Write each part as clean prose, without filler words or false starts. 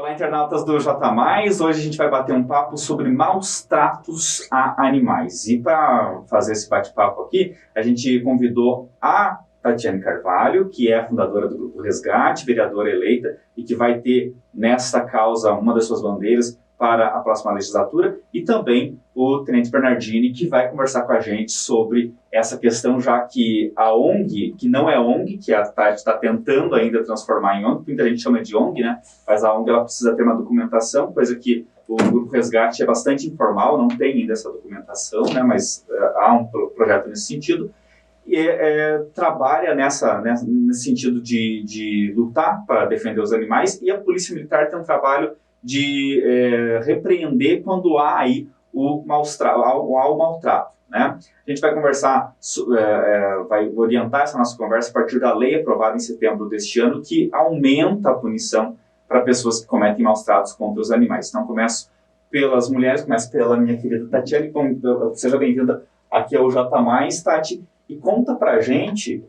Olá, internautas do J+, hoje a gente vai bater um papo sobre maus tratos a animais. E para fazer esse bate-papo aqui, a gente convidou a Tatiane Carvalho, que é a fundadora do Grupo Resgate, vereadora eleita, e que vai ter nessa causa uma das suas bandeiras para a próxima legislatura, e também o Tenente Bernardini, que vai conversar com a gente sobre essa questão, já que a ONG, que não é ONG, que a Tati está tentando ainda transformar em ONG, muita gente chama de ONG, né? Mas a ONG ela precisa ter uma documentação, coisa que o Grupo Resgate é bastante informal, não tem ainda essa documentação, né? Mas há um projeto nesse sentido. E trabalha nesse sentido de lutar para defender os animais, e a Polícia Militar tem um trabalho de repreender quando há aí o maltrato, né? A gente vai conversar, vai orientar essa nossa conversa a partir da lei aprovada em setembro deste ano, que aumenta a punição para pessoas que cometem maus tratos contra os animais. Então, começo pelas mulheres, começo pela minha querida Tatiane. Seja bem-vinda aqui ao J+, Tati, e conta pra gente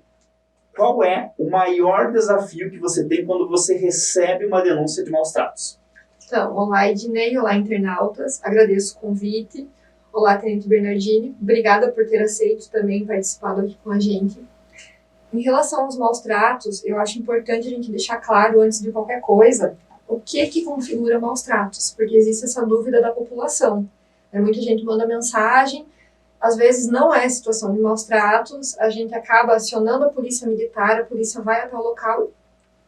qual é o maior desafio que você tem quando você recebe uma denúncia de maus tratos. Então, olá Ednei, olá internautas, agradeço o convite. Olá, Tenente Bernardini, obrigada por ter aceito também participado aqui com a gente. Em relação aos maus tratos, eu acho importante a gente deixar claro, antes de qualquer coisa, o que configura maus tratos, porque existe essa dúvida da população. Muita gente manda mensagem, às vezes não é situação de maus tratos, a gente acaba acionando a polícia militar, a polícia vai até o local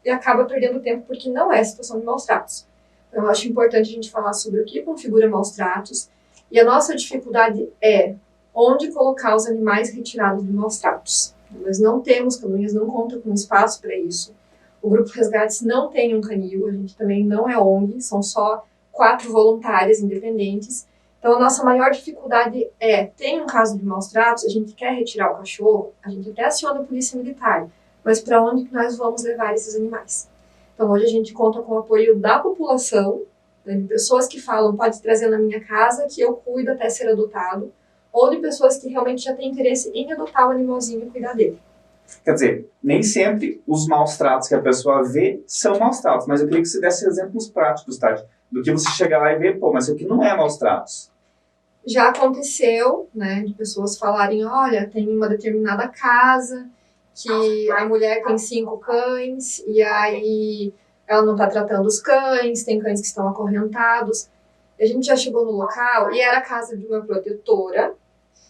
e acaba perdendo tempo porque não é situação de maus tratos. Então, eu acho importante a gente falar sobre o que configura maus tratos, e a nossa dificuldade é onde colocar os animais retirados de maus tratos. Nós não temos caminhos, não conta com espaço para isso. O Grupo Resgates não tem um canil, a gente também não é ONG, são só 4 voluntárias independentes. Então, a nossa maior dificuldade tem um caso de maus tratos, a gente quer retirar o cachorro, a gente até aciona a polícia militar, mas para onde que nós vamos levar esses animais? Então, hoje a gente conta com o apoio da população, né, de pessoas que falam, pode trazer na minha casa, que eu cuido até ser adotado, ou de pessoas que realmente já têm interesse em adotar o animalzinho e cuidar dele. Quer dizer, nem sempre os maus tratos que a pessoa vê são maus tratos, mas eu queria que você desse exemplos práticos, Tati, do que você chegar lá e ver, pô, mas isso aqui não é maus tratos. Já aconteceu, né, de pessoas falarem, olha, tem uma determinada casa que a mulher tem 5 cães e aí ela não está tratando os cães, tem cães que estão acorrentados. A gente já chegou no local e era a casa de uma protetora,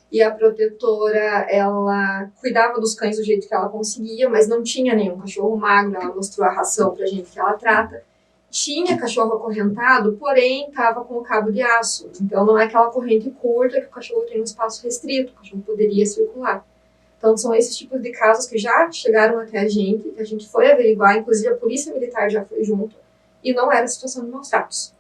e a protetora, ela cuidava dos cães do jeito que ela conseguia, mas não tinha nenhum cachorro magro, ela mostrou a ração pra gente que ela trata. Tinha cachorro acorrentado, porém estava com o cabo de aço. Então não é aquela corrente curta que o cachorro tem um espaço restrito, o cachorro poderia circular. Então são esses tipos de casos que já chegaram até a gente, que a gente foi averiguar, inclusive a polícia militar já foi junto, e não era situação de maus tratos.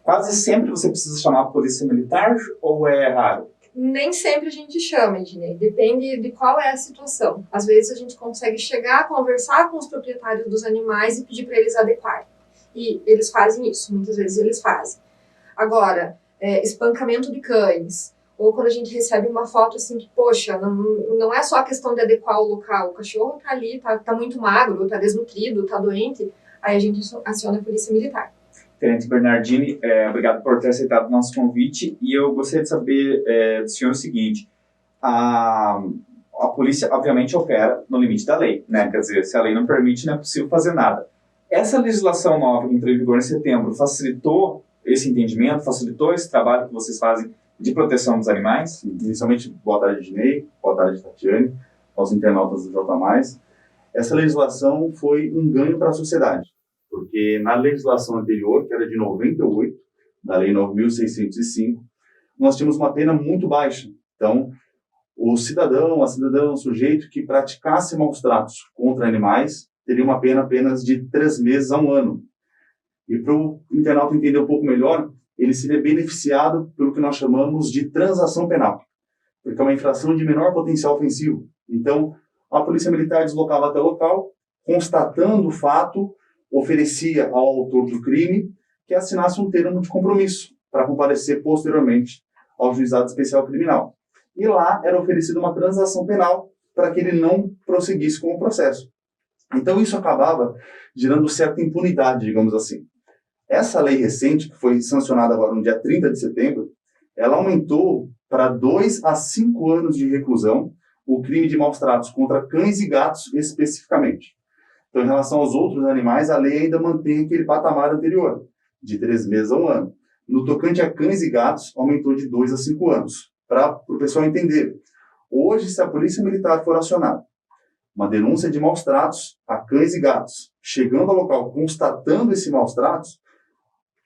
Quase sempre você precisa chamar a polícia militar ou é raro? Nem sempre a gente chama, Ednei, depende de qual é a situação. Às vezes a gente consegue chegar, conversar com os proprietários dos animais e pedir para eles adequarem. E eles fazem isso, muitas vezes eles fazem. Agora, espancamento de cães, ou quando a gente recebe uma foto assim que, poxa, não é só a questão de adequar o local, o cachorro tá ali, tá muito magro, tá desnutrido, tá doente, aí a gente aciona a polícia militar. Tenente Bernardini, obrigado por ter aceitado o nosso convite, e eu gostaria de saber do senhor o seguinte: a polícia obviamente opera no limite da lei, né? Quer dizer, se a lei não permite, não é possível fazer nada. Essa legislação nova que entrou em vigor em setembro facilitou esse entendimento, facilitou esse trabalho que vocês fazem de proteção dos animais? Inicialmente, boa tarde, Ednei, boa tarde, Tatiane, aos internautas do J+. Essa legislação foi um ganho para a sociedade, porque na legislação anterior, que era de 98, da Lei 9.605, nós tínhamos uma pena muito baixa. Então, o cidadão, a cidadã, o sujeito que praticasse maus tratos contra animais, teria uma pena apenas de 3 meses a 1 ano. E para o internauta entender um pouco melhor, ele seria beneficiado pelo que nós chamamos de transação penal, porque é uma infração de menor potencial ofensivo. Então, a polícia militar deslocava até o local, constatando o fato, oferecia ao autor do crime que assinasse um termo de compromisso para comparecer posteriormente ao juizado especial criminal. E lá era oferecida uma transação penal para que ele não prosseguisse com o processo. Então isso acabava gerando certa impunidade, digamos assim. Essa lei recente, que foi sancionada agora no dia 30 de setembro, ela aumentou para 2 a 5 anos de reclusão o crime de maus-tratos contra cães e gatos especificamente. Então, em relação aos outros animais, a lei ainda mantém aquele patamar anterior, de 3 meses a 1 ano. No tocante a cães e gatos, aumentou de 2 a 5 anos. Para o pessoal entender, hoje, se a Polícia Militar for acionada, uma denúncia de maus-tratos a cães e gatos, chegando ao local, constatando esse maus-tratos,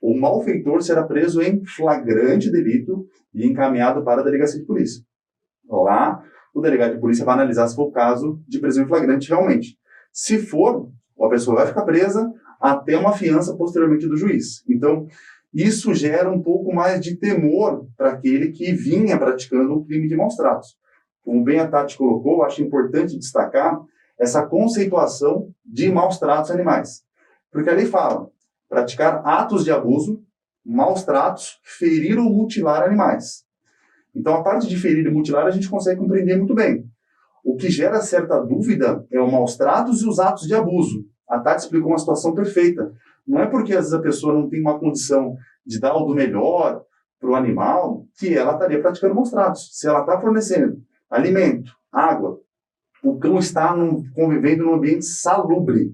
o malfeitor será preso em flagrante delito e encaminhado para a delegacia de polícia. Lá, o delegado de polícia vai analisar se for o caso de prisão em flagrante realmente. Se for, a pessoa vai ficar presa até uma fiança posteriormente do juiz. Então, isso gera um pouco mais de temor para aquele que vinha praticando o crime de maus-tratos. Como bem a Tati colocou, acho importante destacar essa conceituação de maus-tratos animais. Porque a lei fala, praticar atos de abuso, maus-tratos, ferir ou mutilar animais. Então, a parte de ferir e mutilar a gente consegue compreender muito bem. O que gera certa dúvida é os maus-tratos e os atos de abuso. A Tati explicou uma situação perfeita. Não é porque às vezes a pessoa não tem uma condição de dar o do melhor para o animal que ela estaria praticando maus-tratos. Se ela está fornecendo alimento, água, o cão está convivendo num ambiente salubre,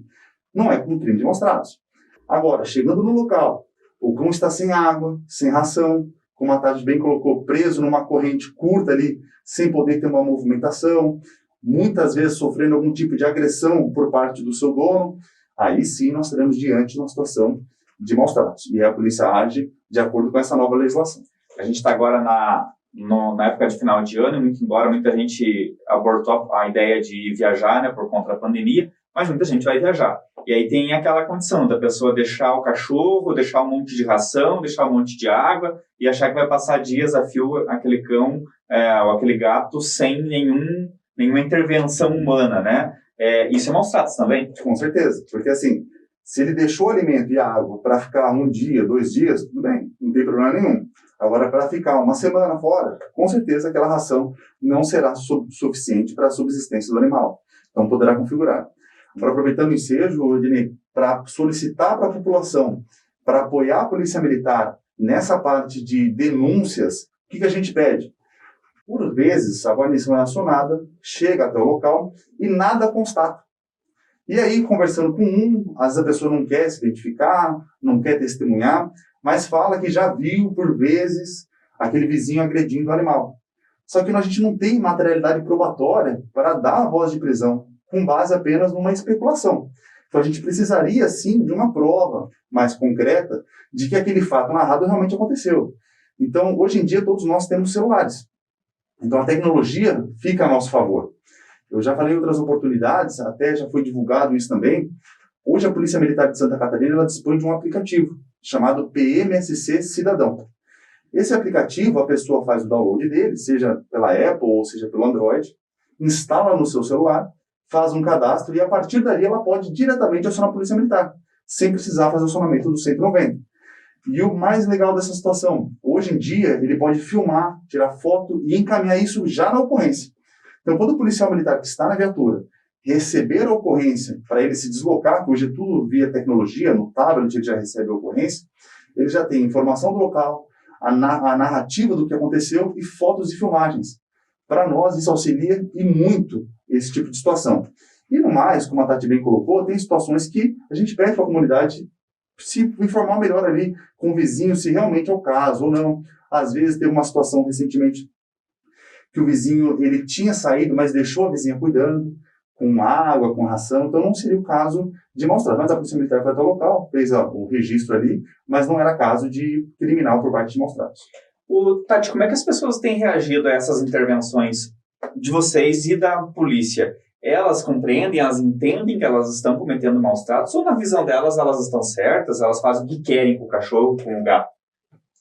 não é um crime de maus-tratos. Agora, chegando no local, o cão está sem água, sem ração, como a Tati bem colocou, preso numa corrente curta ali, sem poder ter uma movimentação, muitas vezes sofrendo algum tipo de agressão por parte do seu dono, aí sim nós estaremos diante de uma situação de maus-tratos. E a polícia age de acordo com essa nova legislação. A gente está agora na época de final de ano, muito embora muita gente abortou a ideia de viajar, né, por conta da pandemia, mas muita gente vai viajar. E aí tem aquela condição da pessoa deixar o cachorro, deixar um monte de ração, deixar um monte de água e achar que vai passar dias a fio aquele cão ou aquele gato sem nenhuma intervenção humana, né? Isso é maus-tratos também? Com certeza, porque assim, se ele deixou o alimento e a água para ficar 1 dia, 2 dias, tudo bem, não tem problema nenhum. Agora, para ficar 1 semana fora, com certeza aquela ração não será suficiente para a subsistência do animal. Então, poderá configurar. Agora, aproveitando o ensejo, Ednei, para solicitar para a população, para apoiar a Polícia Militar nessa parte de denúncias, o que a gente pede? Por vezes, a guarnição é acionada, chega até o local e nada constata. E aí, conversando com às vezes a pessoa não quer se identificar, não quer testemunhar, mas fala que já viu, por vezes, aquele vizinho agredindo o animal. Só que a gente não tem materialidade probatória para dar a voz de prisão, com base apenas numa especulação. Então, a gente precisaria, sim, de uma prova mais concreta de que aquele fato narrado realmente aconteceu. Então, hoje em dia, todos nós temos celulares. Então, a tecnologia fica a nosso favor. Eu já falei em outras oportunidades, até já foi divulgado isso também. Hoje, a Polícia Militar de Santa Catarina ela dispõe de um aplicativo chamado PMSC Cidadão. Esse aplicativo, a pessoa faz o download dele, seja pela Apple ou seja pelo Android, instala no seu celular, faz um cadastro e, a partir dali, ela pode diretamente acionar a Polícia Militar, sem precisar fazer o acionamento do 190. E o mais legal dessa situação, hoje em dia, ele pode filmar, tirar foto e encaminhar isso já na ocorrência. Então, quando o policial militar que está na viatura receber a ocorrência, para ele se deslocar, que hoje é tudo via tecnologia, no tablet ele já recebe a ocorrência, ele já tem informação do local, a narrativa do que aconteceu e fotos e filmagens. Para nós, isso auxilia e muito esse tipo de situação. E no mais, como a Tati bem colocou, tem situações que a gente pede para a comunidade se informar melhor ali com o vizinho, se realmente é o caso ou não. Às vezes, teve uma situação recentemente que o vizinho ele tinha saído, mas deixou a vizinha cuidando, com água, com ração, então não seria o caso de maus-tratos. Mas a Polícia Militar foi até o local, fez o registro ali, mas não era caso de criminal por parte de maus-tratos. Tati, como é que as pessoas têm reagido a essas intervenções de vocês e da polícia? Elas compreendem, elas entendem que elas estão cometendo maus-tratos ou na visão delas elas estão certas, elas fazem o que querem com o cachorro, com o gato?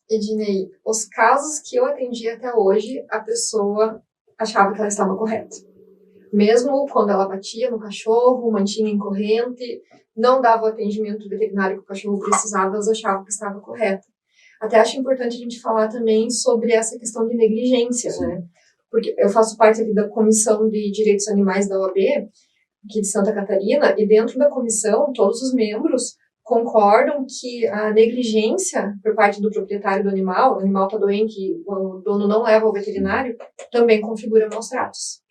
Ednei, os casos que eu atendi até hoje, a pessoa achava que ela estava correta. Mesmo quando ela batia no cachorro, mantinha em corrente, não dava o atendimento veterinário que o cachorro precisava, elas achavam que estava correta. Até acho importante a gente falar também sobre essa questão de negligência, né? Porque eu faço parte aqui da Comissão de Direitos Animais da OAB, aqui de Santa Catarina, e dentro da comissão, todos os membros concordam que a negligência por parte do proprietário do animal, o animal está doente e o dono não leva ao veterinário, também configura maus tratos.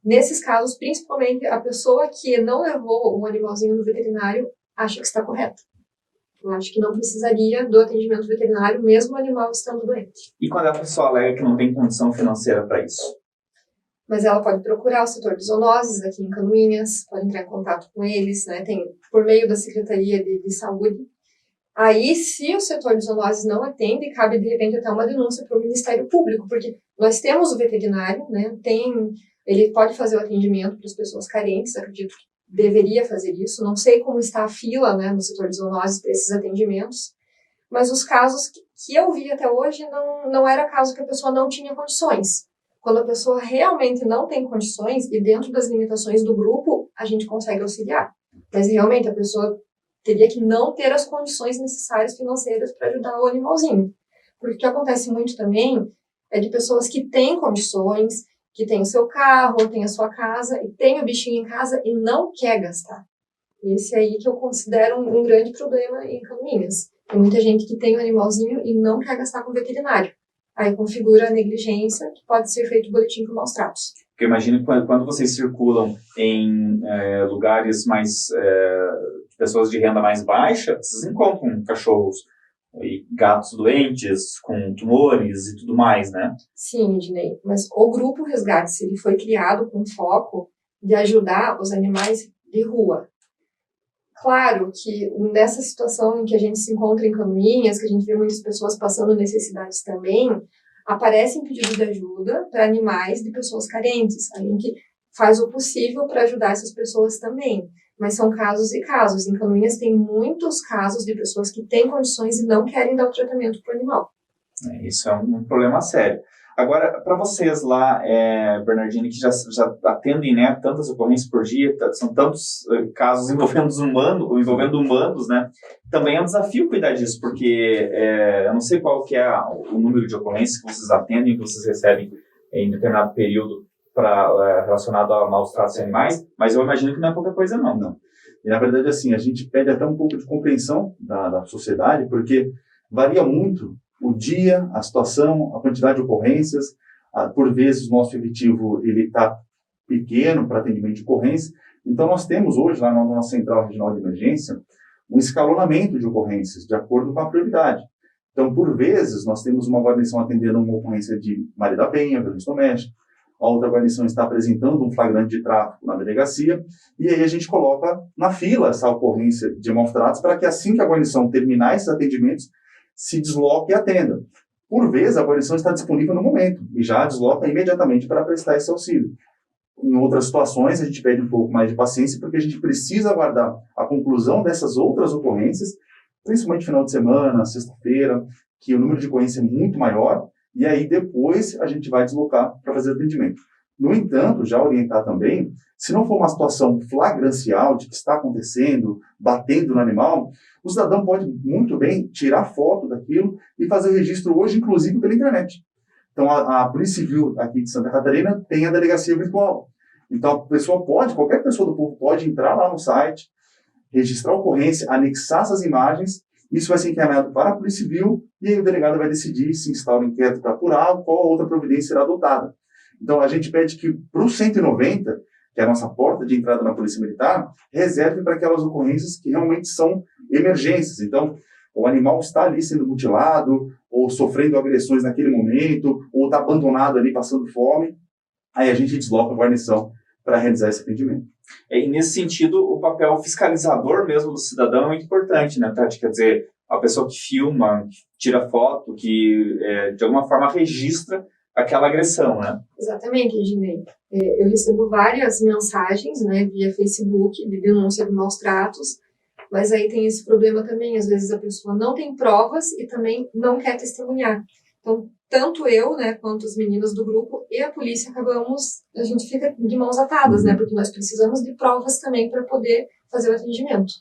Nesses casos, principalmente, a pessoa que não levou o animalzinho no veterinário acha que está correta. Eu acho que não precisaria do atendimento veterinário, mesmo o animal estando doente. E quando a pessoa alega que não tem condição financeira para isso? Mas ela pode procurar o setor de zoonoses aqui em Canoinhas, pode entrar em contato com eles, né? Tem por meio da Secretaria de Saúde. Aí, se o setor de zoonoses não atende, cabe de repente até uma denúncia para o Ministério Público, porque nós temos o veterinário, né? Ele pode fazer o atendimento para as pessoas carentes, acredito que deveria fazer isso. Não sei como está a fila, né, no setor de zoonoses para esses atendimentos, mas os casos que eu vi até hoje não era caso que a pessoa não tinha condições. Quando a pessoa realmente não tem condições e dentro das limitações do grupo, a gente consegue auxiliar. Mas realmente a pessoa teria que não ter as condições necessárias financeiras para ajudar o animalzinho. Porque o que acontece muito também é de pessoas que têm condições, que tem o seu carro, tem a sua casa, e tem o bichinho em casa e não quer gastar. Esse aí que eu considero um grande problema em Canoinhas. Tem muita gente que tem um animalzinho e não quer gastar com veterinário. Aí configura a negligência, que pode ser feito boletim por maus tratos. Porque eu imagino que quando vocês circulam em lugares mais de pessoas de renda mais baixa, vocês encontram cachorros e gatos doentes, com tumores e tudo mais, né? Sim, Ednei, mas o Grupo Resgates, ele foi criado com foco de ajudar os animais de rua. Claro que nessa situação em que a gente se encontra em Canoinhas, que a gente vê muitas pessoas passando necessidades também, aparecem pedidos de ajuda para animais de pessoas carentes. A gente faz o possível para ajudar essas pessoas também. Mas são casos e casos. Em Canoinhas tem muitos casos de pessoas que têm condições e não querem dar o tratamento para o animal. Isso é um problema sério. Agora, para vocês lá, Bernardini, que já atendem, né, tantas ocorrências por dia, são tantos casos envolvendo humanos, né, também é um desafio cuidar disso, porque eu não sei qual que é o número de ocorrências que vocês atendem, que vocês recebem em determinado período relacionado a maus tratos de animais, mas eu imagino que não é qualquer coisa, não. Não. E, na verdade, assim, a gente pede até um pouco de compreensão da sociedade, porque varia muito o dia, a situação, a quantidade de ocorrências. Por vezes, o nosso efetivo está pequeno para atendimento de ocorrência. Então, nós temos hoje, lá na nossa Central Regional de Emergência, um escalonamento de ocorrências, de acordo com a prioridade. Então, por vezes, nós temos uma guarnição atendendo uma ocorrência de Maria da Penha, violência doméstica, a outra guarnição está apresentando um flagrante de tráfico na delegacia, e aí a gente coloca na fila essa ocorrência de maus tratos para que assim que a guarnição terminar esses atendimentos, se desloque e atenda. Por vezes, a guarnição está disponível no momento e já desloca imediatamente para prestar esse auxílio. Em outras situações, a gente pede um pouco mais de paciência, porque a gente precisa aguardar a conclusão dessas outras ocorrências, principalmente final de semana, sexta-feira, que o número de ocorrência é muito maior, e aí depois a gente vai deslocar para fazer atendimento. No entanto, já orientar também, se não for uma situação flagrancial de que está acontecendo, batendo no animal, o cidadão pode muito bem tirar foto daquilo e fazer o registro hoje, inclusive pela internet. Então, a Polícia Civil aqui de Santa Catarina tem a delegacia virtual. Então, a pessoa qualquer pessoa do povo pode entrar lá no site, registrar a ocorrência, anexar essas imagens. Isso vai ser encaminhado para a Polícia Civil e aí o delegado vai decidir se instaura um inquérito para apurar ou qual outra providência será adotada. Então, a gente pede que para o 190, que é a nossa porta de entrada na Polícia Militar, reserve para aquelas ocorrências que realmente são emergências. Então, o animal está ali sendo mutilado, ou sofrendo agressões naquele momento, ou está abandonado ali passando fome. Aí a gente desloca a guarnição para realizar esse atendimento. E nesse sentido, o papel fiscalizador mesmo do cidadão é muito importante, né, Tati? Quer dizer, a pessoa que filma, que tira foto, que de alguma forma registra aquela agressão, né? Exatamente, Ednei. Eu recebo várias mensagens, né, via Facebook, de denúncia de maus tratos, mas aí tem esse problema também, às vezes a pessoa não tem provas e também não quer testemunhar. Então, tanto eu, né, quanto as meninas do grupo e a polícia a gente fica de mãos atadas, né, porque nós precisamos de provas também para poder fazer o atendimento.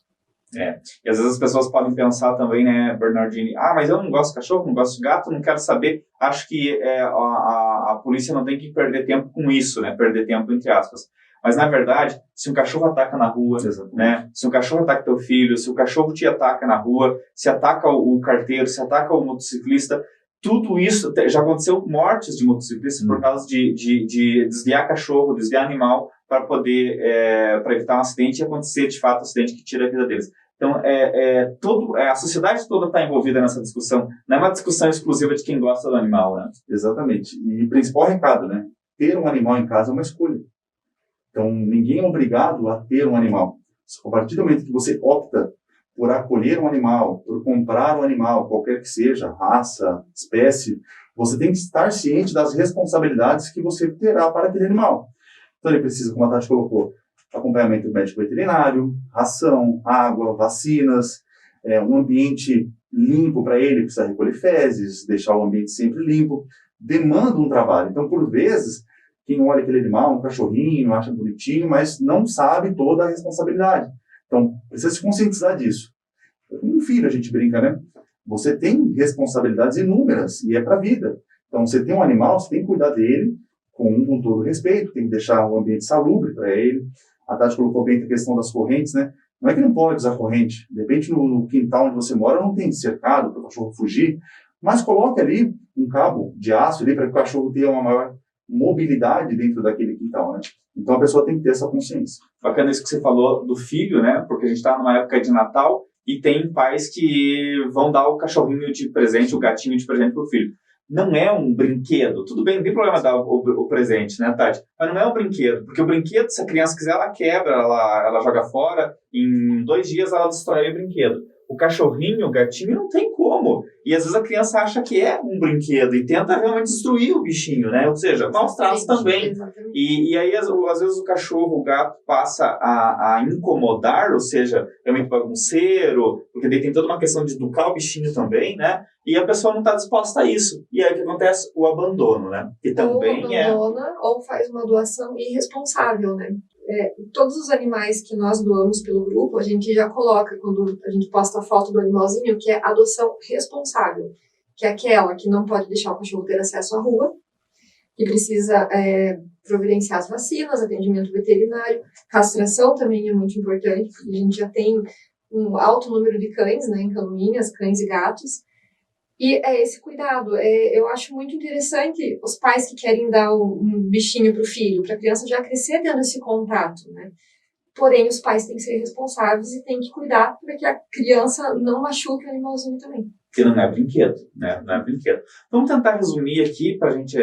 E às vezes as pessoas podem pensar também, né, Bernardini, mas eu não gosto de cachorro, não gosto de gato, não quero saber. Acho que a polícia não tem que perder tempo com isso, né, perder tempo entre aspas. Mas, na verdade, se um cachorro ataca na rua, né? Se um cachorro ataca teu filho, se o cachorro te ataca na rua, se ataca o carteiro, se ataca o motociclista, tudo isso, já aconteceu mortes de motociclistas por causa de desviar cachorro, desviar animal, para poder, para evitar um acidente e acontecer, de fato, um acidente que tira a vida deles. Então, a sociedade toda está envolvida nessa discussão. Não é uma discussão exclusiva de quem gosta do animal, né? Exatamente. E o principal recado, né? Ter um animal em casa é uma escolha. Então, ninguém é obrigado a ter um animal. A partir do momento que você opta por acolher um animal, por comprar um animal, qualquer que seja, raça, espécie, você tem que estar ciente das responsabilidades que você terá para aquele animal. Então, ele precisa, como a Tati colocou, acompanhamento médico veterinário, ração, água, vacinas, um ambiente limpo para ele, precisa recolher fezes, deixar o ambiente sempre limpo, demanda um trabalho. Então, por vezes, quem olha aquele animal, um cachorrinho, acha bonitinho, mas não sabe toda a responsabilidade. Então, precisa se conscientizar disso. Com um filho, a gente brinca, né? Você tem responsabilidades inúmeras e é para a vida. Então, você tem um animal, você tem que cuidar dele com todo respeito, tem que deixar um ambiente salubre para ele. A Tati colocou bem a questão das correntes, né? Não é que não pode usar corrente. De repente, no quintal onde você mora, não tem cercado para o cachorro fugir, mas coloque ali um cabo de aço ali para que o cachorro tenha uma maior mobilidade dentro daquele quintal, né? Então, a pessoa tem que ter essa consciência. Bacana isso que você falou do filho, né? Porque a gente está numa época de Natal e tem pais que vão dar o cachorrinho de presente, o gatinho de presente para o filho. Não é um brinquedo. Tudo bem, não tem problema dar o presente, né, Tati? Mas não é um brinquedo. Porque o brinquedo, se a criança quiser, ela quebra, ela joga fora. Em 2 dias, ela destrói o brinquedo. O cachorrinho, o gatinho, não tem como. E às vezes a criança acha que é um brinquedo e tenta realmente destruir o bichinho, né? Ou seja, maus tratos também. E aí, às vezes, o cachorro, o gato passa a incomodar, ou seja, é muito bagunceiro, porque daí tem toda uma questão de educar o bichinho também, né? E a pessoa não está disposta a isso. E aí o que acontece? O abandono, né? Que também ou abandona, ou faz uma doação irresponsável, né? Todos os animais que nós doamos pelo grupo, a gente já coloca, quando a gente posta a foto do animalzinho, que é adoção responsável, que é aquela que não pode deixar o cachorro ter acesso à rua, que precisa providenciar as vacinas, atendimento veterinário, castração também é muito importante, porque a gente já tem um alto número de cães, né, em Canoinhas, cães e gatos, e é esse cuidado. Eu acho muito interessante os pais que querem dar um bichinho para o filho, para a criança já crescer tendo esse contato, né? Porém, os pais têm que ser responsáveis e têm que cuidar para que a criança não machuque o animalzinho também. Porque não é brinquedo, né? Não é brinquedo. Vamos tentar resumir aqui, para a gente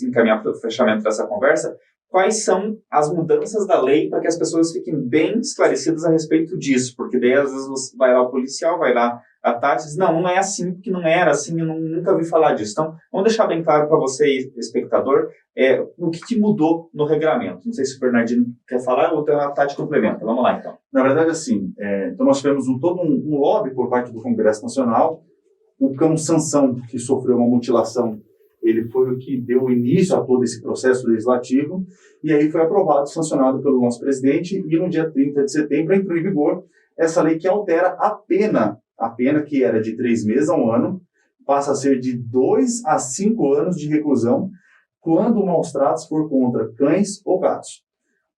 encaminhar para o fechamento dessa conversa, quais são as mudanças da lei para que as pessoas fiquem bem esclarecidas a respeito disso. Porque daí, às vezes, vai lá o policial, vai lá a Tati diz, não é assim, porque não era assim, eu nunca ouvi falar disso. Então, vamos deixar bem claro para você, espectador, o que mudou no regramento. Não sei se o Bernardino quer falar ou a Tati complementa. Vamos lá, então. Na verdade, assim, então nós tivemos todo um lobby por parte do Congresso Nacional. O cão Sansão, que sofreu uma mutilação, ele foi o que deu início a todo esse processo legislativo, e aí foi aprovado, sancionado pelo nosso presidente, e no dia 30 de setembro entrou em vigor essa lei que altera a pena que era de 3 meses a 1 ano, passa a ser de 2 a 5 anos de reclusão quando o maus tratos for contra cães ou gatos.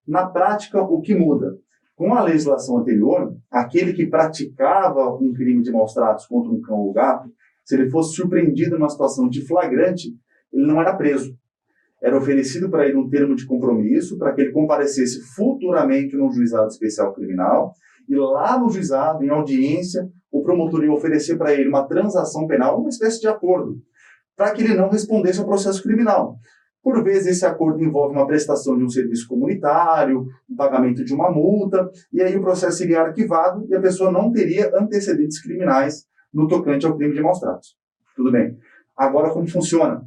Na prática, o que muda? Com a legislação anterior, aquele que praticava um crime de maus tratos contra um cão ou gato, se ele fosse surpreendido numa situação de flagrante, ele não era preso. Era oferecido para ele um termo de compromisso para que ele comparecesse futuramente num juizado especial criminal, e lá no juizado, em audiência, o promotor ia oferecer para ele uma transação penal, uma espécie de acordo, para que ele não respondesse ao processo criminal. Por vezes, esse acordo envolve uma prestação de um serviço comunitário, o pagamento de uma multa, e aí o processo seria arquivado e a pessoa não teria antecedentes criminais no tocante ao crime de maus tratos. Tudo bem. Agora, como funciona?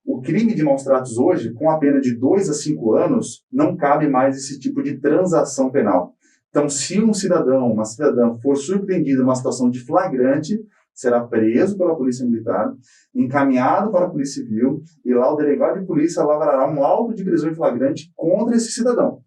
O crime de maus tratos hoje, com a pena de 2 a 5 anos, não cabe mais esse tipo de transação penal. Então, se um cidadão, uma cidadã, for surpreendido numa situação de flagrante, será preso pela Polícia Militar, encaminhado para a Polícia Civil, e lá o delegado de polícia lavrará um auto de prisão em flagrante contra esse cidadão.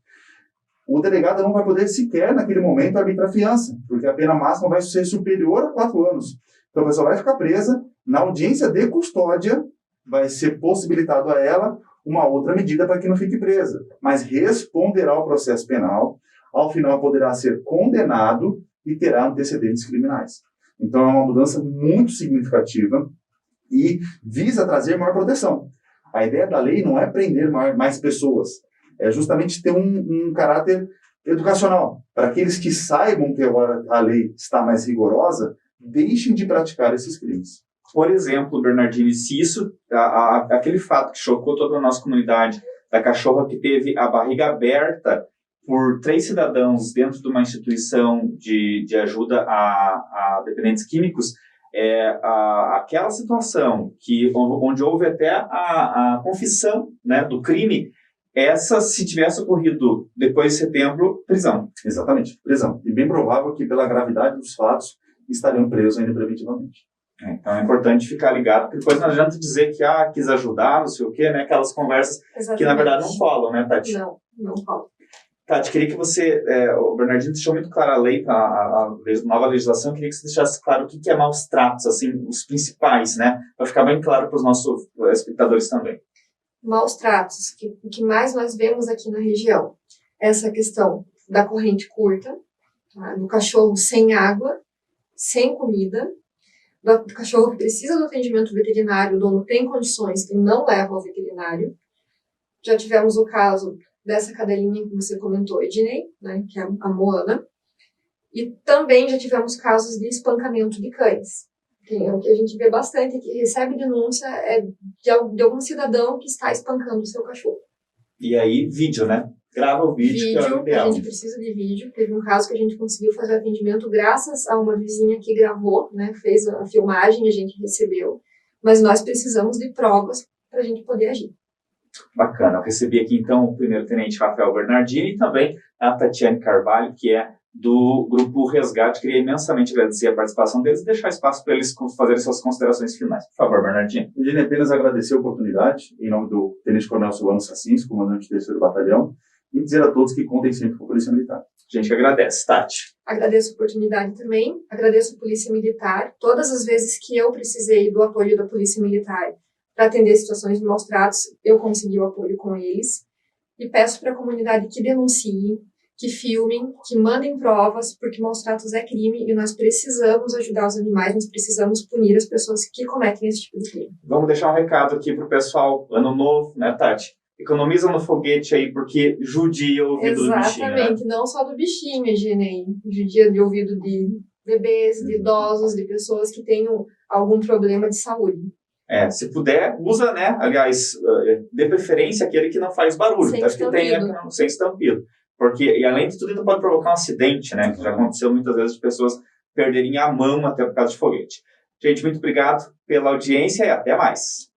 O delegado não vai poder sequer, naquele momento, arbitrar fiança, porque a pena máxima vai ser superior a 4 anos. Então, a pessoa vai ficar presa, na audiência de custódia, vai ser possibilitado a ela uma outra medida para que não fique presa, mas responderá ao processo penal, ao final poderá ser condenado e terá antecedentes criminais. Então, é uma mudança muito significativa e visa trazer maior proteção. A ideia da lei não é prender mais pessoas, é justamente ter um caráter educacional, para aqueles que saibam que agora a lei está mais rigorosa, deixem de praticar esses crimes. Por exemplo, Bernardini, se isso, aquele fato que chocou toda a nossa comunidade, da cachorra que teve a barriga aberta por 3 cidadãos dentro de uma instituição de ajuda a dependentes químicos, aquela situação onde houve até a confissão, né, do crime, se tivesse ocorrido depois de setembro, prisão. Exatamente, prisão. E bem provável que, pela gravidade dos fatos, estariam presos ainda preventivamente. Então é importante ficar ligado, porque depois não adianta dizer que quis ajudar, não sei o quê, né? Aquelas conversas que na verdade não falam, né, Tati? Não falam. Tati, queria que você, o Bernardino deixou muito clara a lei, a nova legislação, queria que você deixasse claro o que é maus tratos, assim, os principais, né? Para ficar bem claro para os nossos espectadores também. Maus tratos, o que mais nós vemos aqui na região, essa questão da corrente curta, tá? Do cachorro sem água, sem comida, do cachorro que precisa do atendimento veterinário, o dono tem condições e não leva ao veterinário. Já tivemos o caso dessa cadelinha que você comentou, Ednei, né, que é a Moana, e também já tivemos casos de espancamento de cães. O que a gente vê bastante, que recebe denúncia de algum cidadão que está espancando o seu cachorro. E aí, vídeo, né? Grava o vídeo, que é o ideal. A gente precisa de vídeo. Teve um caso que a gente conseguiu fazer atendimento graças a uma vizinha que gravou, né, fez a filmagem, a gente recebeu. Mas nós precisamos de provas para a gente poder agir. Bacana. Eu recebi aqui, então, o primeiro-tenente Rafael Bernardini e também a Tatiane Carvalho, que é do Grupo Resgate. Queria imensamente agradecer a participação deles e deixar espaço para eles fazerem suas considerações finais. Por favor, Bernardini. Eugênio, apenas agradecer a oportunidade, em nome do Tenente Coronel Silvano Sassins, comandante do 3º Batalhão, e dizer a todos que contem sempre com a Polícia Militar. A gente que agradece. Tati. Agradeço a oportunidade também, agradeço a Polícia Militar. Todas as vezes que eu precisei do apoio da Polícia Militar para atender situações de maus tratos, eu consegui o apoio com eles. E peço para a comunidade que denunciem, que filmem, que mandem provas, porque maus tratos é crime e nós precisamos ajudar os animais, nós precisamos punir as pessoas que cometem esse tipo de crime. Vamos deixar um recado aqui pro pessoal, ano novo, né, Tati? Economiza no foguete aí, porque judia o ouvido do bichinho, né? Exatamente, não só do bichinho, Eugênio, judia de ouvido de bebês, de idosos, de pessoas que tenham algum problema de saúde. Se puder, usa, né? Aliás, dê preferência àquele que não faz barulho. Sem Acho que tem, né, sem estampido. Porque, e além de tudo, ainda pode provocar um acidente, né? Que já aconteceu muitas vezes de pessoas perderem a mão até por causa de foguete. Gente, muito obrigado pela audiência e até mais.